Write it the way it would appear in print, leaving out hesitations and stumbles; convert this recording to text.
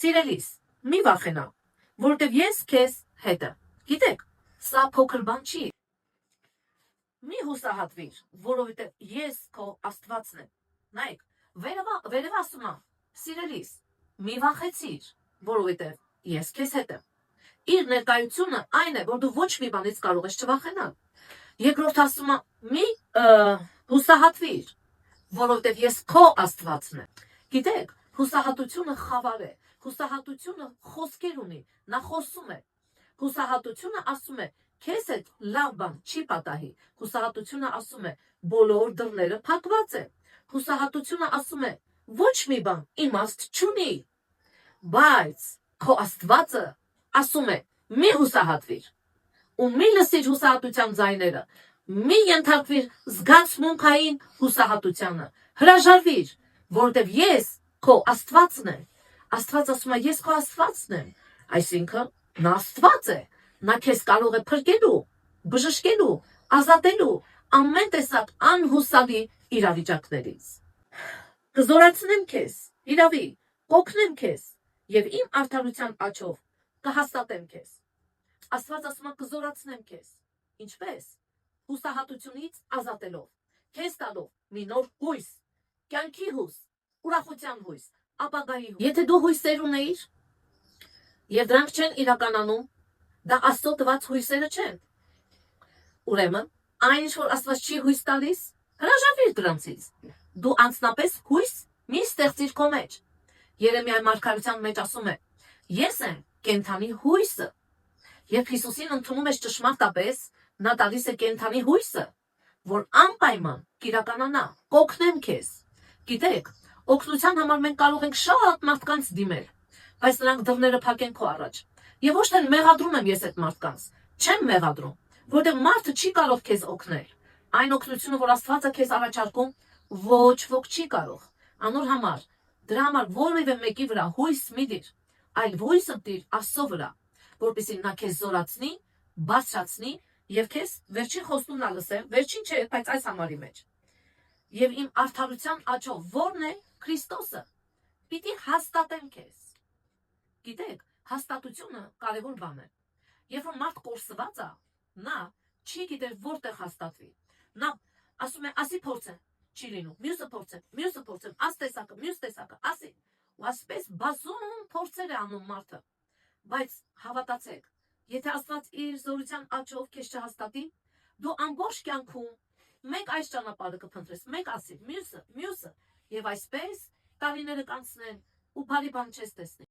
Սիրելիս, մի վախենա, որտեվ ես քեզ հետ եմ։ Գիտեք, սա փոքր բան չի։ Մի հուսահատվիր, որովհետև ես քո Աստվածն եմ։ Նայեք, վերև ասում եմ, սիրելիս, մի վախեցիր, որովհետև ես քեզ հետ եմ։ Իր ներկայությունը այն է, որ դու ոչ մի բանից կարող ես չվախենալ։ Երկրորդ ասում եմ, մի հուսահատվիր, որովհետև ես քո Աստվածն եմ։ Գիտեք, հուսահատությունը խավար է, հուսահատությունը խոսքեր ունի, նա խոսում է։ Հուսահատությունը ասում է, քեզ հետ լավ բան չի պատահի։ Հուսահատությունը ասում է, բոլոր դռները փակված են։ Հուսահատությունը ասում է, ոչ մի բան իմաստ չունի։ Բայց քո Աստվածը ասում է, մի հուսահատվիր ու մի լսիր հուսահատության ձայները, մի ենթարկվիր զգացմունքային հուսահատությանը, հրաժարվիր, որովհետև ես քո Աստվածն եմ։ Աստված ասում է, ես քո Աստվածն եմ, այսինքն նա Աստված է, նա քեզ կարող է փրկելու, բժշկելու, ազատելու ամեն տեսակ անհուսալի իրավիճակներից։ Կզորացնեմ քեզ, իրավի, կօգնեմ քեզ եւ իմ արդարության աջով կհաստատեմ քեզ։ Աստված ասում է, կզորացնեմ քեզ։ Ինչպես? Հուսահատությունից ազատելով, քեզ տալով մի նոր հույս, կյանքի հույս, ուրախության հույս, ապագայի հույս։ Եթե դու հույսեր ունեիր եւ դրանք չեն իրականանում, դա Աստծո տված հույսերը չեն։ Ուրեմն, այն ինչ որ Աստված չի հույս տալիս, հրաժարվիր դրանցից։ Դու անձնապես հույս մի ստեղծիր քո մեջ։ Երեմիայի մարգարության մեջ ասում է. ես եմ կենդանի հույսը։ Երբ Հիսուսին ընդունում ես ճշմարտապես, նա տալիս է կենդանի հույսը, որ անպայման կիրականանա, կօգնեմ քեզ։ Գիտեք, օգնության համար մենք կարող ենք շատ մարդկանց դիմել, բայց նրանք դռները փակեն քո առաջ։ Եվ ոչ թե մեղադրում եմ ես այդ մարդկանց, չեմ մեղադրում, որտեղ մարդը չի կարող քեզ օգնել։ Այն օգնությունը, որ Աստված է քեզ առաջարկում, ոչ ոք չի կարող։ Անոր համար, դրա համար որևէ մեկի վրա հույս մի դիր, այլ հույսը դիր Աստծո վրա, որպեսզի նա քեզ զորացնի, բարձրացնի եւ քեզ վերջին խոստումն ա լսեմ, վերջին չէ, բայց այս համարի մեջ։ Եվ իմ արդարության աջով ո՞րն է? Քրիստոսը։ Պիտի հաստատեմ քեզ։ Գիտեք, հաստատությունը կարևոր բան է։ Երբ որ մարդ կորսված է, նա չի գիտեր որտեղ հաստատվի։ Նա ասում է, ասի փորձեմ, չի լինում, մյուսը փորձեմ, աս տեսակը, մյուս տեսակը, ասի։ Ու ասպես բազում փորձեր է անում մարդը։ Բայց հավատացեք, եթե Աստված իր զորության աջով քեզ չհաստատի, դու ամբողջ կյանքում մեկ այս ճանապարհը կփնտրես, մեկ ասի, մյուսը, եւ այսպես տարիները կանցնեն ու բարի բան չես տեսնի։